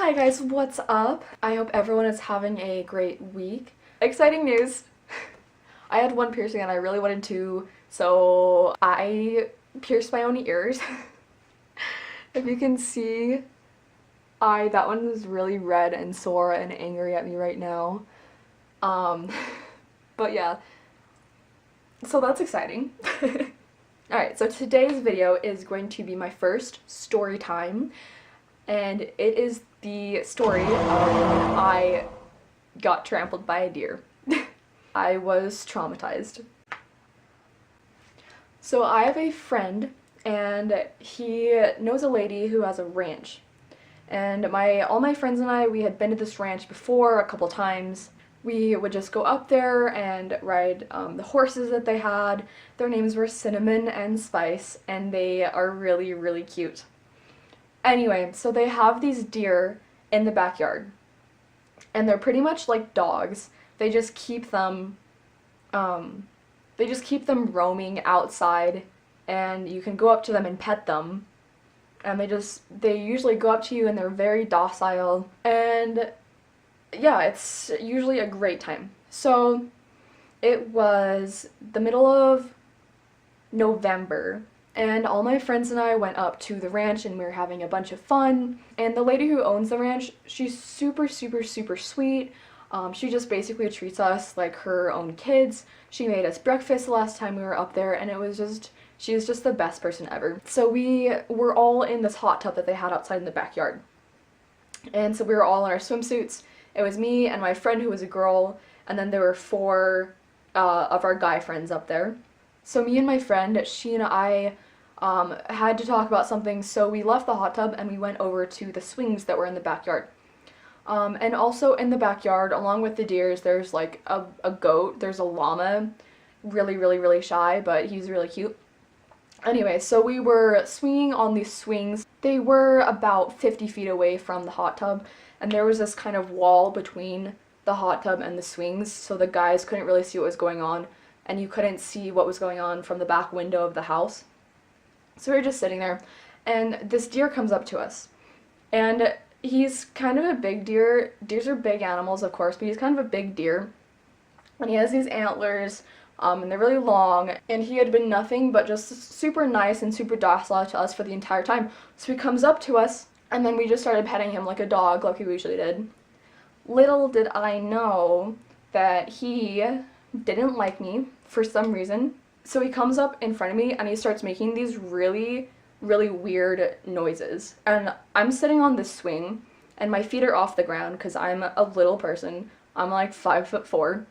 Hi guys, what's up? I hope everyone is having a great week. Exciting news! I had one piercing and I really wanted to, so I pierced my own ears. If you can see, that one is really red and sore and angry at me right now. But yeah, so that's exciting. Alright, so today's video is going to be my first story time, and it is the story of when I got trampled by a deer. I was traumatized. So I have a friend, and he knows a lady who has a ranch. And all my friends and I, we had been to this ranch before a couple times. We would just go up there and ride the horses that they had. Their names were Cinnamon and Spice, and they are really, really cute. Anyway, so they have these deer in the backyard, and they're pretty much like dogs. They just keep them, roaming outside, and you can go up to them and pet them. And they usually go up to you and they're very docile, and yeah, it's usually a great time. So it was the middle of November, and all my friends and I went up to the ranch and we were having a bunch of fun. And the lady who owns the ranch, she's super, super, super sweet. She just basically treats us like her own kids. She made us breakfast the last time we were up there, and she was just the best person ever. So we were all in this hot tub that they had outside in the backyard. And so we were all in our swimsuits. It was me and my friend who was a girl, and then there were four of our guy friends up there. So me and my friend, she and I had to talk about something, so we left the hot tub and we went over to the swings that were in the backyard. And also in the backyard, along with the deers, there's like a goat, there's a llama, really, really, really shy, but he's really cute. Anyway, so we were swinging on these swings. They were about 50 feet away from the hot tub, and there was this kind of wall between the hot tub and the swings, so the guys couldn't really see what was going on, and you couldn't see what was going on from the back window of the house. So we were just sitting there, and this deer comes up to us, and he's kind of a big deer. Deers are big animals, of course, but he's kind of a big deer, and he has these antlers, and they're really long, and he had been nothing but just super nice and super docile to us for the entire time. So he comes up to us, and then we just started petting him like a dog, like we usually did. Little did I know that he didn't like me for some reason. So he comes up in front of me and he starts making these really, really weird noises. And I'm sitting on this swing and my feet are off the ground because I'm a little person. I'm like 5'4".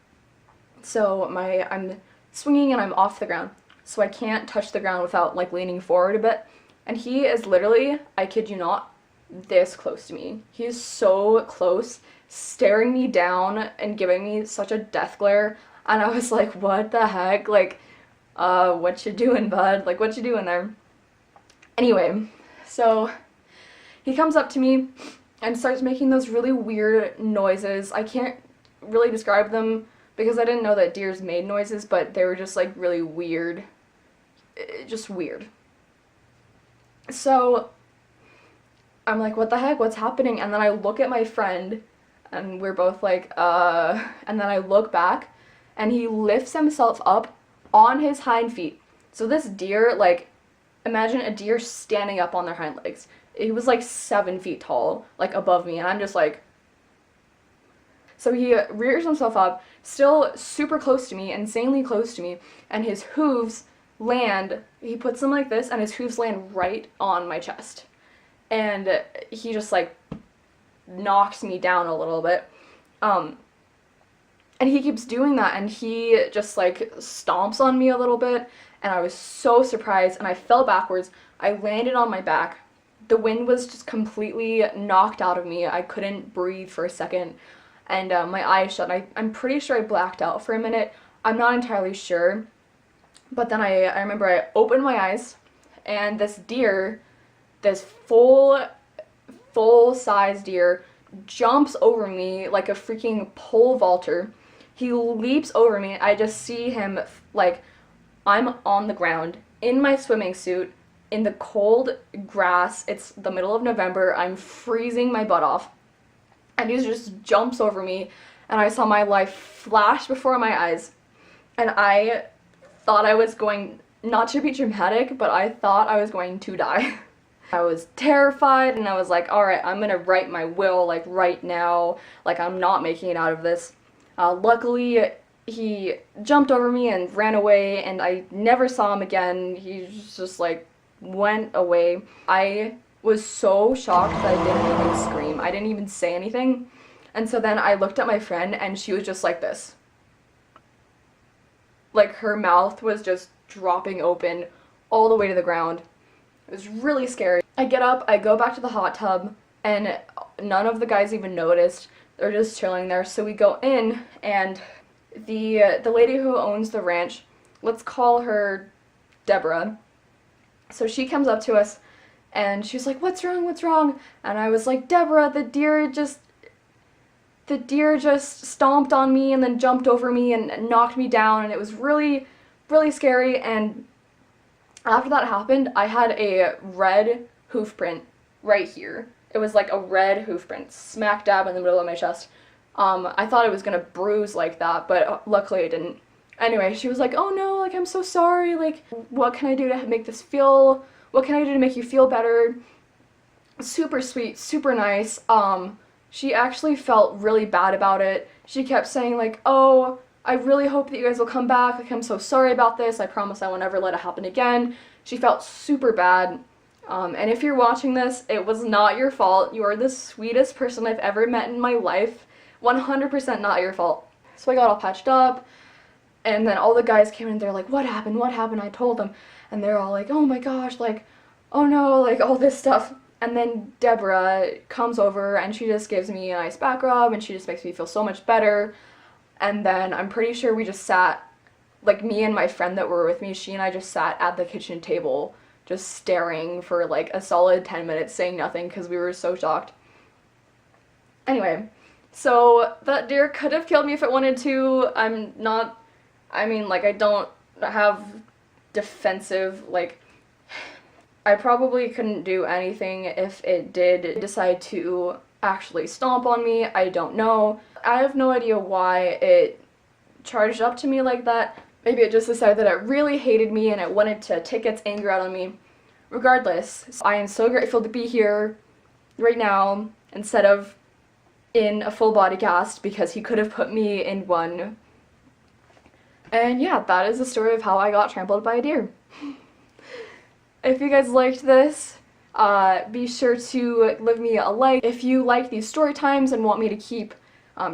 So I'm swinging and I'm off the ground. So I can't touch the ground without like leaning forward a bit. And he is literally, I kid you not, this close to me. He's so close, staring me down and giving me such a death glare. And I was like, what the heck? Like, what you doing, bud? Like, what you doing there? Anyway, so he comes up to me and starts making those really weird noises. I can't really describe them because I didn't know that deers made noises, but they were just like really weird. Just weird. So I'm like, what the heck? What's happening? And then I look at my friend and we're both like, and then I look back and he lifts himself up on his hind feet. So this deer, like, imagine a deer standing up on their hind legs. He was like 7 feet tall, like above me, and I'm just like. So he rears himself up, still super close to me, insanely close to me, and his hooves land, he puts them like this, and his hooves land right on my chest. And he just like knocks me down a little bit. And he keeps doing that, and he just like stomps on me a little bit, and I was so surprised, and I fell backwards. I landed on my back. The wind was just completely knocked out of me. I couldn't breathe for a second, and my eyes shut. I'm pretty sure I blacked out for a minute. I'm not entirely sure, but then I remember I opened my eyes, and this deer, this full-size deer, jumps over me like a freaking pole vaulter. He leaps over me. I just see him, like, I'm on the ground in my swimming suit in the cold grass. It's the middle of November. I'm freezing my butt off. and he just jumps over me, and I saw my life flash before my eyes, and I thought I was going, not to be dramatic, but I thought I was going to die. I was terrified, and I was like, alright, I'm gonna write my will, like, right now, like, I'm not making it out of this. Luckily, he jumped over me and ran away, and I never saw him again. He just, like, went away. I was so shocked that I didn't even scream. I didn't even say anything. And so then I looked at my friend, and she was just like this. Like, her mouth was just dropping open all the way to the ground. It was really scary. I get up, I go back to the hot tub, and none of the guys even noticed. They're just chilling there. So we go in, and the lady who owns the ranch, let's call her Deborah. So she comes up to us, and she's like, what's wrong, what's wrong? And I was like, Deborah, the deer just stomped on me and then jumped over me and knocked me down, and it was really, really scary. And after that happened, I had a red hoof print right here. It was like a red hoof print, smack dab in the middle of my chest. I thought it was gonna bruise like that, but luckily it didn't. Anyway, she was like, oh no, like, I'm so sorry, like, what can I do to make this feel, what can I do to make you feel better? Super sweet, super nice. She actually felt really bad about it. She kept saying, like, oh, I really hope that you guys will come back, like, I'm so sorry about this, I promise I will never let it happen again. She felt super bad. And if you're watching this, it was not your fault. You are the sweetest person I've ever met in my life. 100% not your fault. So I got all patched up, and then all the guys came in, they're like, what happened, what happened? I told them, and they're all like, oh my gosh, like, oh no, like, all this stuff. And then Deborah comes over, and she just gives me a nice back rub, and she just makes me feel so much better. And then I'm pretty sure we just sat, like, me and my friend that were with me, she and I just sat at the kitchen table, just staring for like a solid 10 minutes, saying nothing because we were so shocked. Anyway, so that deer could have killed me if it wanted to. I don't have defensive, like, I probably couldn't do anything if it did decide to actually stomp on me. I don't know. I have no idea why it charged up to me like that. Maybe it just decided that it really hated me and it wanted to take its anger out on me. Regardless, I am so grateful to be here right now instead of in a full body cast, because he could have put me in one. And yeah, that is the story of how I got trampled by a deer. If you guys liked this, be sure to leave me a like. If you like these story times and want me to keep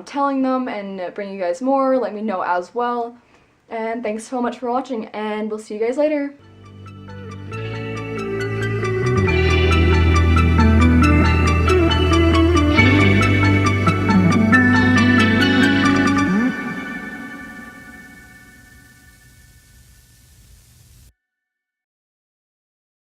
telling them and bring you guys more, let me know as well. And thanks so much for watching, and we'll see you guys later.